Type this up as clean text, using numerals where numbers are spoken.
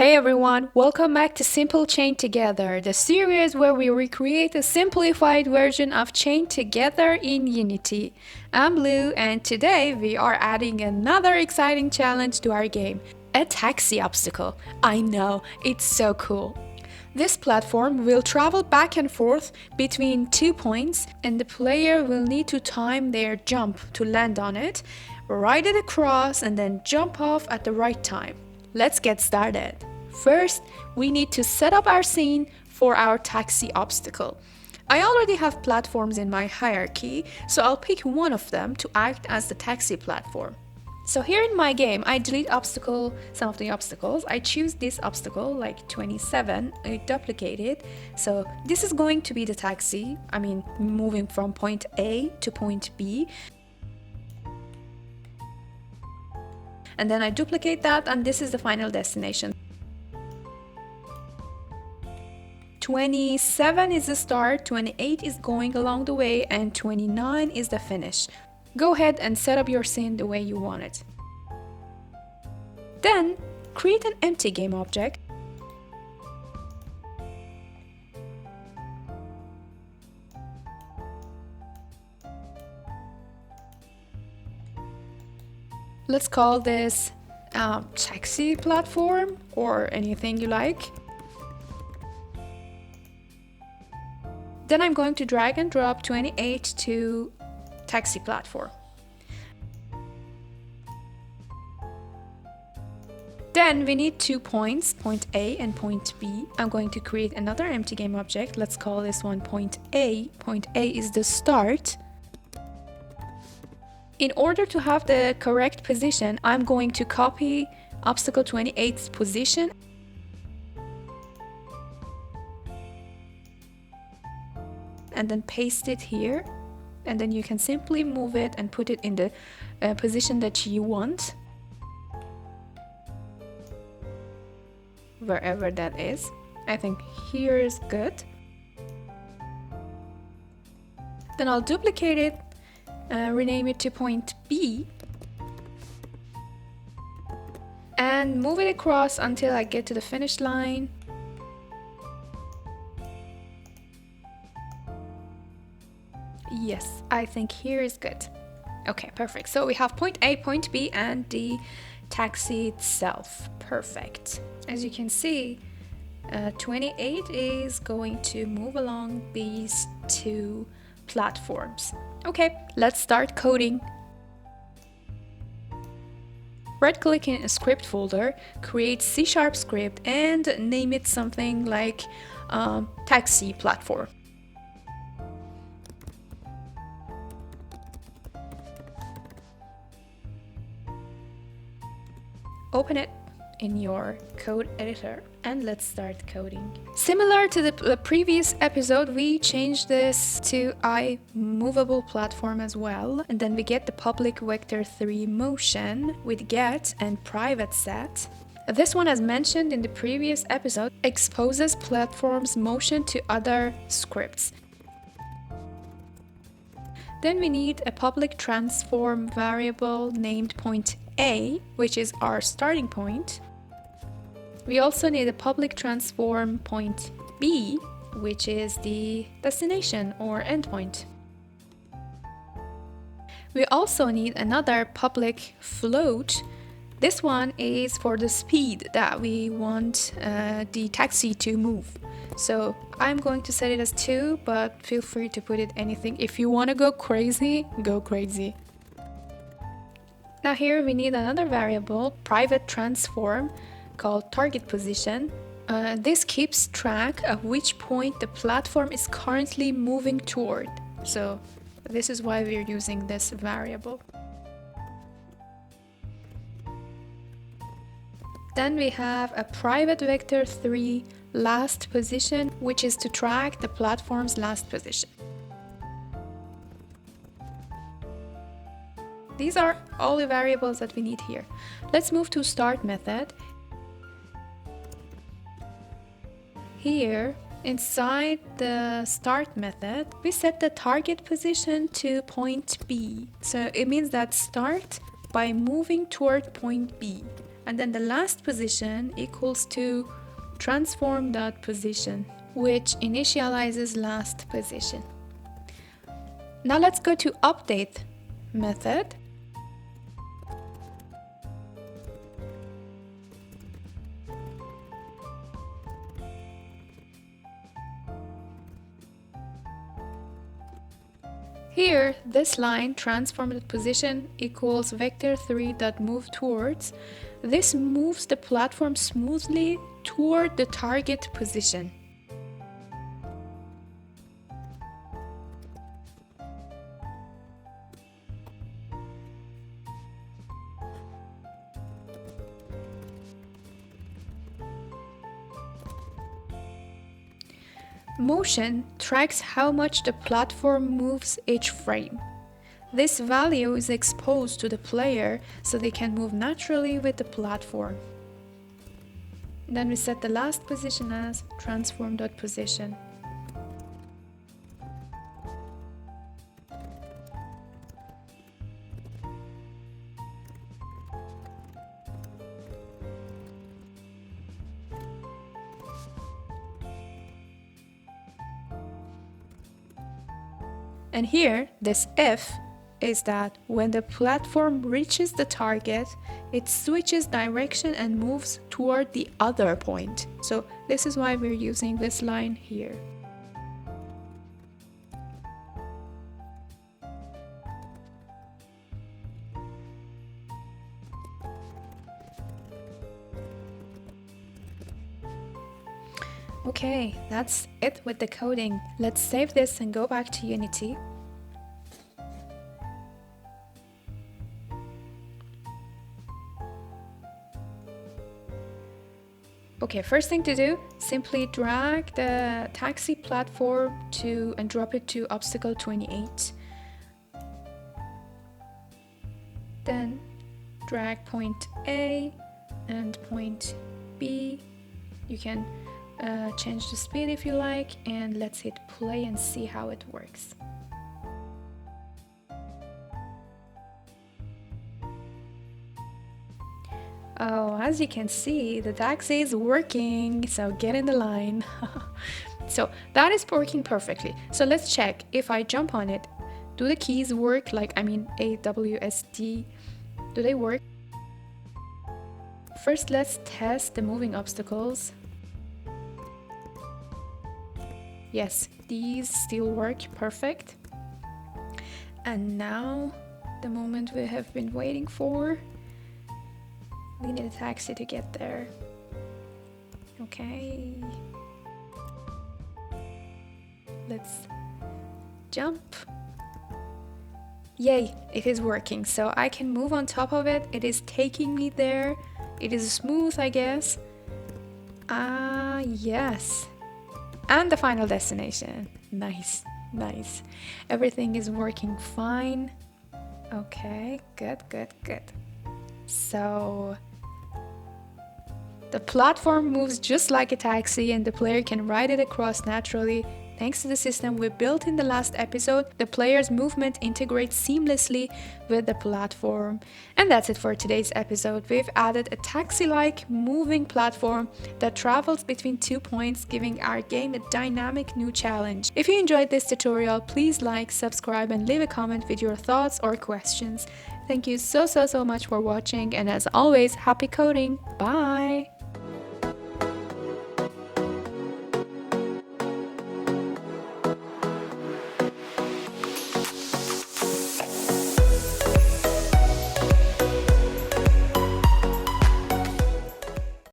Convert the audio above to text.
Hey everyone, welcome back to Simple Chain Together, the series where we recreate a simplified version of Chain Together in Unity. I'm Blue, and today we are adding another exciting challenge to our game, a taxi obstacle. I know, it's so cool. This platform will travel back and forth between 2 points, and the player will need to time their jump to land on it, ride it across, and then jump off at the right time. Let's get started. First, we need to set up our scene for our taxi obstacle. I already have platforms in my hierarchy, so I'll pick one of them to act as the taxi platform. So here in my game, I delete some of the obstacles. I choose this obstacle, like 27, I duplicate it. So this is going to be the taxi, moving from point A to point B. And then I duplicate that, and this is the final destination. 27 is the start, 28 is going along the way, and 29 is the finish. Go ahead and set up your scene the way you want it. Then, create an empty game object. Let's call this taxi platform or anything you like. Then I'm going to drag and drop 28 to taxi platform. Then we need 2 points, point A and point B. I'm going to create another empty game object. Let's call this one point A. Point A is the start. In order to have the correct position, I'm going to copy obstacle 28's position and then paste it here, and then you can simply move it and put it in the position that you want, wherever that is. I think here is good. Then I'll duplicate it, rename it to point B, and move it across until I get to the finish line. Yes, I think here is good. Okay, perfect. So we have point A, point B, and the taxi itself. Perfect. As you can see, 28 is going to move along these 2 platforms. Okay, let's start coding. Right-click in a script folder, create C# script, and name it something like taxi platform. Open it in your code editor and let's start coding. Similar to the previous episode, we changed this to movable platform as well, and then we get the public vector3 motion with get and private set. This one, as mentioned in the previous episode, exposes platform's motion to other scripts. Then we need a public transform variable named point A, which is our starting point. We also need a public transform point B, which is the destination or endpoint. We also need another public float. This one is for the speed that we want the taxi to move. So I'm going to set it as 2, but feel free to put it anything. If you want to go crazy, go crazy. Now here we need another variable, private transform, called target position. This keeps track of which point the platform is currently moving toward. So this is why we're using this variable. Then we have a private vector3 last position, which is to track the platform's last position. These are all the variables that we need here. Let's move to start method. Here, inside the start method, we set the target position to point B. So it means that start by moving toward point B. And then the last position equals to transform.position, which initializes last position. Now let's go to update method. Here, this line, transformed position equals vector3.move towards. This moves the platform smoothly toward the target position. Motion tracks how much the platform moves each frame. This value is exposed to the player so they can move naturally with the platform. Then we set the last position as transform.position. And here, this if is that when the platform reaches the target, it switches direction and moves toward the other point. So this is why we're using this line here. Okay, that's it with the coding. Let's save this and go back to Unity. Okay, first thing to do, simply drag the taxi platform and drop it to obstacle 28. Then drag point A and point B. You can change the speed if you like, and let's hit play and see how it works. Oh, as you can see, the taxi is working, so get in the line. So that is working perfectly. So let's check. If I jump on it, do the keys work? A, W, S, D, do they work? First, let's test the moving obstacles. Yes, these still work perfect. And now, the moment we have been waiting for. We need a taxi to get there. Okay. Let's jump. Yay, it is working. So I can move on top of it. It is taking me there. It is smooth, I guess. Yes. And the final destination. Nice, nice. Everything is working fine. Okay, good. So the platform moves just like a taxi and the player can ride it across naturally. Thanks to the system we built in the last episode, the player's movement integrates seamlessly with the platform. And that's it for today's episode. We've added a taxi-like moving platform that travels between 2 points, giving our game a dynamic new challenge. If you enjoyed this tutorial, please like, subscribe, and leave a comment with your thoughts or questions. Thank you so much for watching, and as always, happy coding! Bye!